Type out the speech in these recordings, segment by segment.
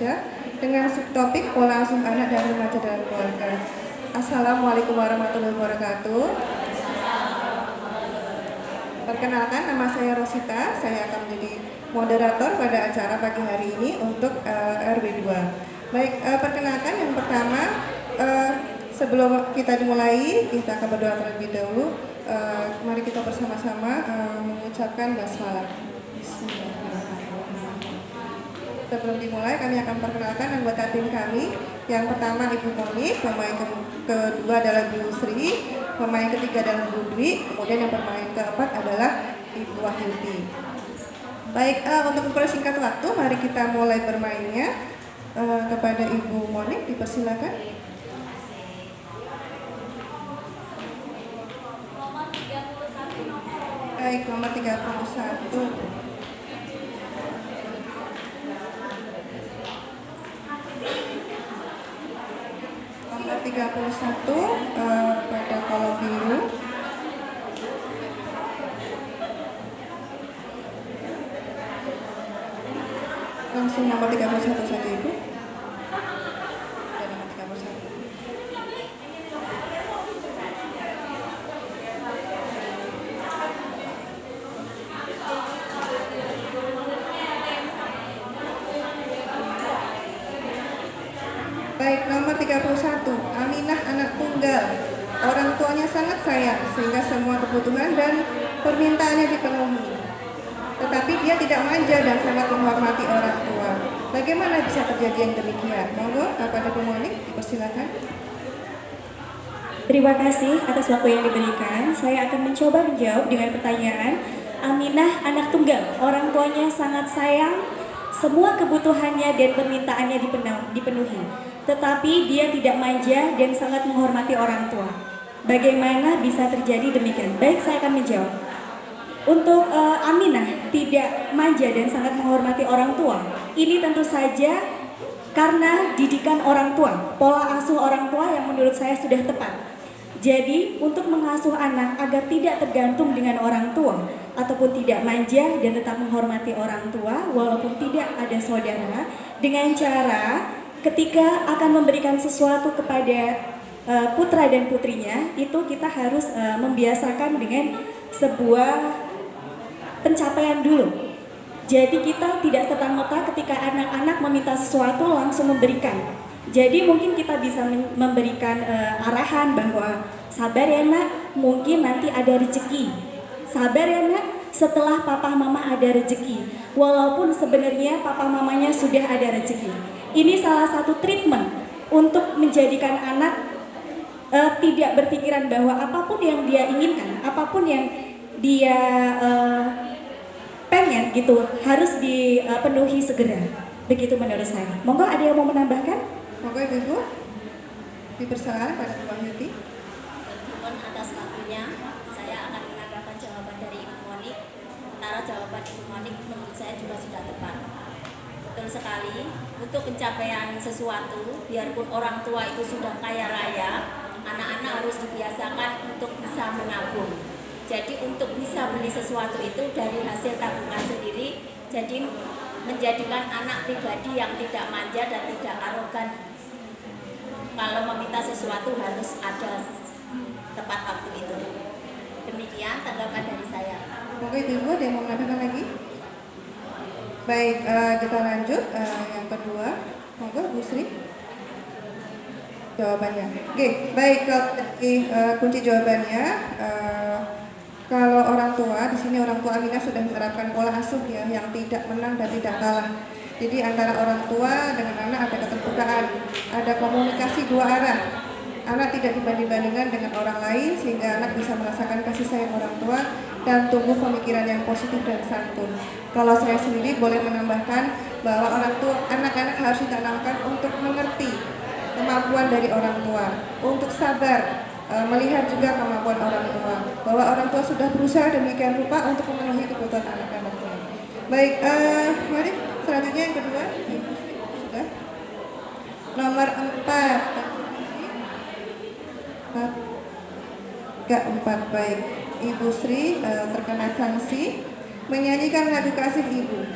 remaja dengan subtopik pola asuh anak dan remaja dalam keluarga. Assalamualaikum warahmatullahi wabarakatuh. Perkenalkan, nama saya Rosita. Saya akan menjadi moderator pada acara pagi hari ini untuk RW2. Baik, perkenalkan yang pertama, sebelum kita dimulai, kita akan berdoa terlebih dahulu. Mari kita bersama-sama mengucapkan basmalah. Sebelum dimulai, kami akan perkenalkan anggota tim kami. Yang pertama Ibu Moni, pemain kedua adalah Bu Sri, pemain ketiga adalah Bu Dwi, kemudian yang pemain keempat adalah Ibu Wahyudi. Baik, untuk mempersingkat waktu, mari kita mulai bermainnya. Kepada Ibu Moni, dipersilakan. Baik, nomor 31. Nomor 31 pada kolom biru. Langsung nomor 31 saja Ibu. Dan nomor 31. Baik, nomor 31, Aminah anak tunggal. Orang tuanya sangat sayang sehingga semua kebutuhan dan permintaannya dipenuhi. Tetapi dia tidak manja dan sangat menghormati orang tua. Bagaimana bisa terjadi yang demikian? Monggo, kepada Bu Moni, dipersilakan. Terima kasih atas waktu yang diberikan. Saya akan mencoba menjawab dengan pertanyaan. Aminah anak tunggal, orang tuanya sangat sayang, semua kebutuhannya dan permintaannya dipenuhi. Tetapi dia tidak manja dan sangat menghormati orang tua. Bagaimana bisa terjadi demikian? Baik, saya akan menjawab. Untuk Aminah tidak manja dan sangat menghormati orang tua, ini tentu saja karena didikan orang tua, pola asuh orang tua yang menurut saya sudah tepat. Jadi untuk mengasuh anak agar tidak tergantung dengan orang tua ataupun tidak manja dan tetap menghormati orang tua walaupun tidak ada saudara, dengan cara ketika akan memberikan sesuatu kepada putra dan putrinya, itu kita harus membiasakan dengan sebuah pencapaian dulu. Jadi kita tidak serta-merta ketika anak-anak meminta sesuatu langsung memberikan. Jadi mungkin kita bisa memberikan arahan bahwa sabar ya nak, mungkin nanti ada rezeki. Sabar ya nak, setelah papa mama ada rezeki. Walaupun sebenarnya papa mamanya sudah ada rezeki. Ini salah satu treatment untuk menjadikan anak tidak berpikiran bahwa apapun yang dia inginkan, apapun yang dia pengen gitu harus dipenuhi segera. Begitu menurut saya. Monggo ada yang mau menambahkan? Monggo Ibu, dipersilakan pada Bu Wahyudi. Mohon atas waktunya, saya akan menambahkan jawaban dari Ibu Moni. Sementara jawaban Ibu Moni menurut saya juga sudah tepat. Betul sekali, untuk pencapaian sesuatu, biarpun orang tua itu sudah kaya raya, anak-anak harus dibiasakan untuk bisa menabung. Jadi untuk bisa beli sesuatu itu dari hasil tabungan sendiri, jadi menjadikan anak pribadi yang tidak manja dan tidak arogan. Kalau meminta sesuatu harus ada tepat waktu itu. Demikian tanggapan dari saya. Monggo Ibu, ada yang mau menambahkan lagi? Baik, kita lanjut yang kedua. Monggo Bu Sri. Jawabannya. Oke, baik, kalau kunci jawabannya kalau orang tua, di sini orang tua Aminah sudah menerapkan pola asuh ya, yang tidak menang dan tidak kalah. Jadi antara orang tua dengan anak ada keterbukaan, ada komunikasi dua arah. Anak tidak dibanding-bandingkan dengan orang lain sehingga anak bisa merasakan kasih sayang orang tua dan tumbuh pemikiran yang positif dan santun. Kalau saya sendiri boleh menambahkan bahwa orang tua, anak-anak harus ditanamkan untuk mengerti kemampuan dari orang tua, untuk sabar, melihat juga kemampuan orang tua, bahwa orang tua sudah berusaha demikian rupa untuk memenuhi kebutuhan anak-anaknya. Baik, mari selanjutnya yang kedua. Sudah. Nomor 4. Keempat, baik. Ibu Sri terkena sanksi menyanyikan lagu kasih ibu.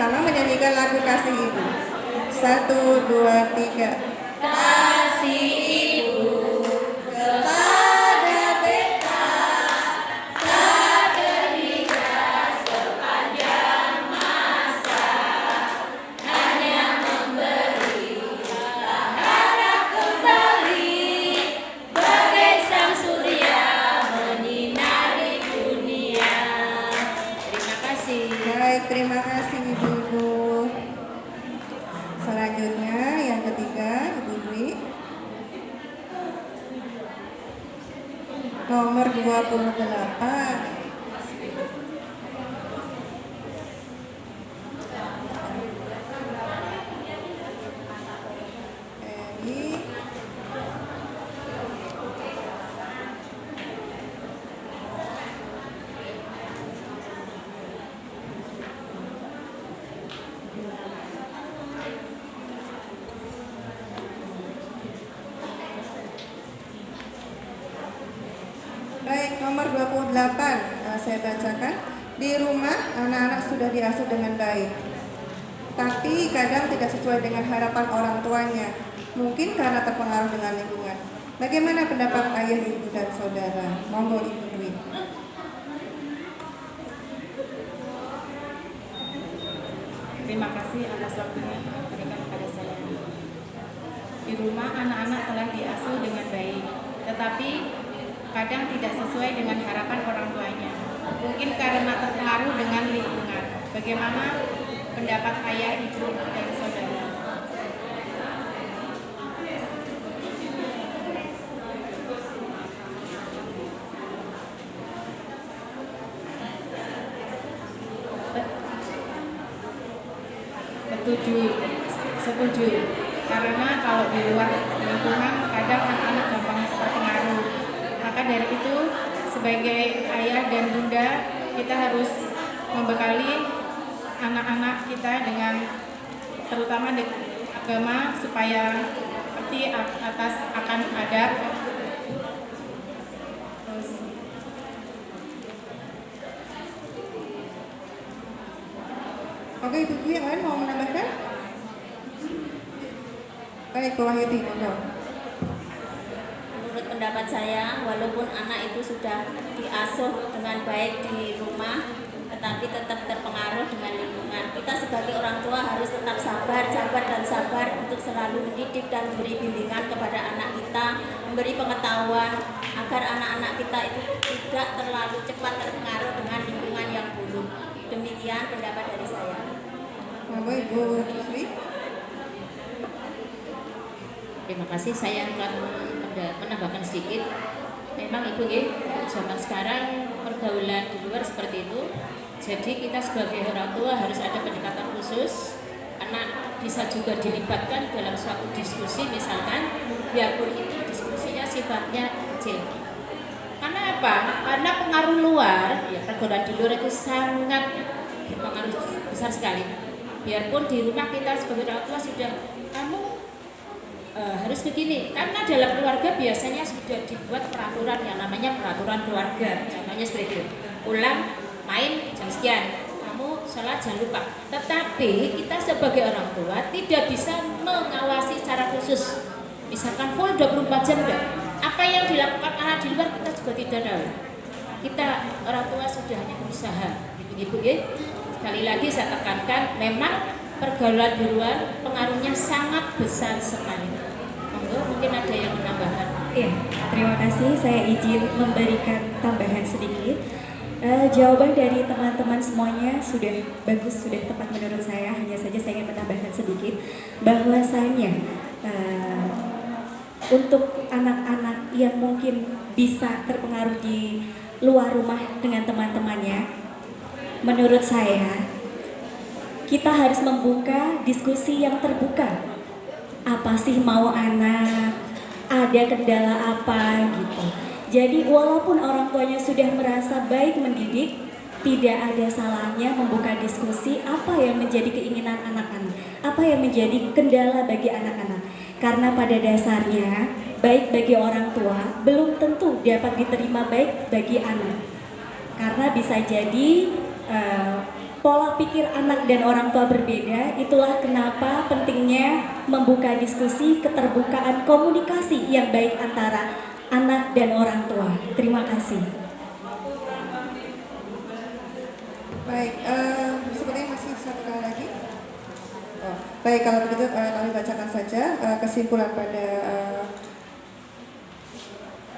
sama-sama menyanyikan lagu Kasih Ibu. 1, 2, 3. Kasih ibu kepada beta tak terhingga sepanjang masa, hanya memberi harap kembali bagai sang surya menyinari dunia. Terima kasih. Baik, terima kasih Ibu-ibu. Selanjutnya yang ketiga, Ibu Dwi. Nomor 28. Eri. Baik, nomor 28 saya bacakan. Di rumah anak-anak sudah diasuh dengan baik, tapi kadang tidak sesuai dengan harapan orang tuanya, mungkin karena terpengaruh dengan lingkungan. Bagaimana pendapat ayah, ibu, dan saudara? Monggo Ibu Dwi. Terima kasih atas waktunya berikan kepada saya. Di rumah anak-anak telah diasuh dengan baik, tetapi kadang tidak sesuai dengan harapan orang tuanya. Mungkin karena terpengaruh dengan lingkungan. Bagaimana pendapat ayah, ibu, dan saudara? Setuju. Karena kalau di luar lingkungan kadang anak-anak gampang terpengaruh. Maka dari itu sebagai ayah dan bunda kita harus membekali anak-anak kita dengan terutama dengan agama supaya ngerti atas akan adab. Terus Oke, Ibu Dwi, yang lain mau menambahkan? Baik, Bu Wahyudi, monggo. Menurut pendapat saya, walaupun anak itu sudah diasuh dengan baik di rumah, tetapi tetap terpengaruh dengan lingkungan. Kita sebagai orang tua harus tetap sabar untuk selalu mendidik dan memberi bimbingan kepada anak kita, memberi pengetahuan agar anak-anak kita itu tidak terlalu cepat terpengaruh dengan lingkungan yang buruk. Demikian pendapat dari saya. Monggo Ibu Dwi. Terima kasih, saya akan menambahkan sedikit. Memang Ibu zaman sekarang pergaulan di luar seperti itu. Jadi kita sebagai orang tua harus ada pendekatan khusus. Anak bisa juga dilibatkan dalam suatu diskusi misalkan, biarpun itu diskusinya sifatnya kecil. Karena apa? Karena pengaruh luar, ya pergaulan di luar itu sangat berpengaruh besar sekali. Biarpun di rumah kita sebagai orang tua sudah kamu harus begini, karena dalam keluarga biasanya sudah dibuat peraturan yang namanya peraturan keluarga, contohnya seperti itu, pulang main jam sekian, kamu sholat jangan lupa. Tetapi kita sebagai orang tua tidak bisa mengawasi secara khusus, misalkan full 24 jam enggak. Apa yang dilakukan anak di luar kita juga tidak tahu. Kita orang tua sudah hanya berusaha, ibu-ibu ya. Sekali lagi saya tekankan, memang pergaulan di luar pengaruhnya sangat besar sekali. Mungkin ada yang menambahkan. Iya, terima kasih. Saya izin memberikan tambahan sedikit. Jawaban dari teman-teman semuanya sudah bagus, sudah tepat menurut saya. Hanya saja saya ingin menambahkan sedikit bahwasanya untuk anak-anak yang mungkin bisa terpengaruh di luar rumah dengan teman-temannya, menurut saya kita harus membuka diskusi yang terbuka. Apa sih mau anak? Ada kendala apa gitu. Jadi walaupun orang tuanya sudah merasa baik mendidik, tidak ada salahnya membuka diskusi apa yang menjadi keinginan anak-anak, apa yang menjadi kendala bagi anak-anak. Karena pada dasarnya baik bagi orang tua belum tentu dapat diterima baik bagi anak. Karena bisa jadi Pola pikir anak dan orang tua berbeda, itulah kenapa pentingnya membuka diskusi keterbukaan komunikasi yang baik antara anak dan orang tua. Terima kasih. Baik, sepertinya masih satu kali lagi. Oh, baik, kalau begitu kami bacakan saja kesimpulan pada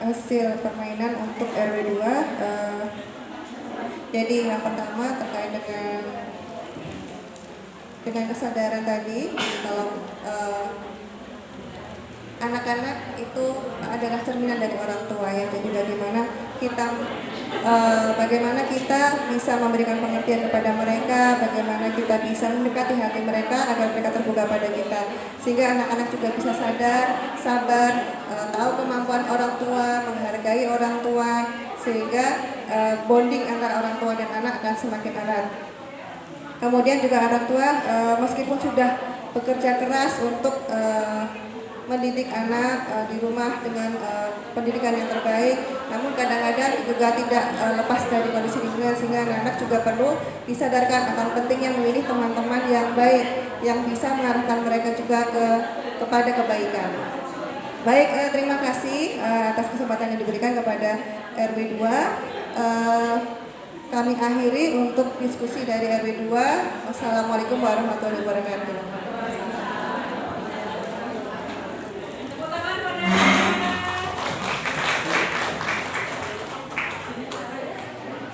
hasil permainan untuk RW 2. Jadi yang pertama terkait dengan kesadaran tadi, kalau anak-anak itu adalah cerminan dari orang tua ya. Jadi bagaimana kita bisa memberikan pengertian kepada mereka, bagaimana kita bisa mendekati hati mereka agar mereka terbuka pada kita, sehingga anak-anak juga bisa sadar, sabar, tahu kemampuan orang tua, menghargai orang tua, sehingga bonding antara orang tua dan anak akan semakin erat. Kemudian juga orang tua meskipun sudah bekerja keras untuk mendidik anak di rumah dengan pendidikan yang terbaik, namun kadang-kadang juga tidak lepas dari kondisi lingkungan, sehingga anak-anak juga perlu disadarkan akan pentingnya memilih teman-teman yang baik, yang bisa mengarahkan mereka juga kepada kebaikan. Baik, terima kasih atas kesempatan yang diberikan kepada RW 2. Kami akhiri untuk diskusi dari RW 2. Wassalamualaikum warahmatullahi wabarakatuh.